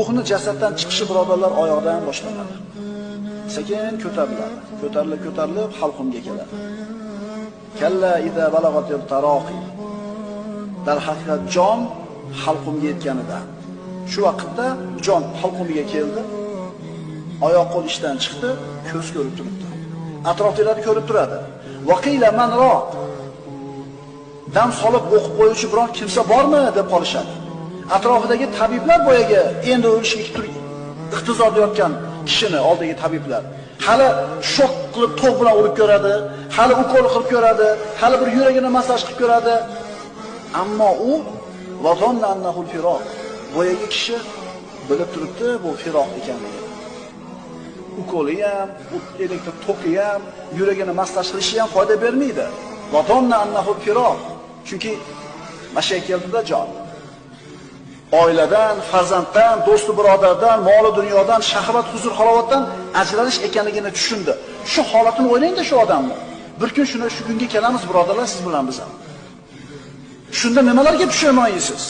ruhni jasaddan chiqishi birodarlar oyoqdan boshlanadi. Sekin ko'tariladi. Ko'tarilib halqumga keladi. Kalla idza balagatil taraqi. Dar haqiqat jon halqumga yetganida, shu vaqtda jon halqumiga keldi. Oyoq qo'l ishdan chiqdi, ko'z ko'rib turibdi. Atrofdagilar ko'rib turadi. Vaqila man ro. Dam solib o'qib qo'yuvchi biror kimsa bormi deb qolishadi. Atrofidagi tabiblar boyaga endi o'lishga iqtizorlayotgan kishini oldagi tabiblar hali shok qilib to'q bilan urib ko'radi, hali ukol qilib ko'radi, hali bir yuragini massaj qilib ko'radi. Ammo u vazonna annahu firoq. Boyaga kishi bilib turibdi bu firoq ekanligini. Ukoli ham, elektr toki ham, yuragini massaj qilishi ham foyda bermaydi. Vazonna annahu firoq. Chunki mashay keldida jon. Oiladan, farzanddan, do'sti birodardan, moli dunyodan, shahvat, huzur, halovatdan ajralish ekanligini tushundi. Shu holatini o'ylang-da shu odamni. Bir kun shu kunga kelamiz birodarlar siz bilan biz ham. Shunda nimalarga pushaymonsiz?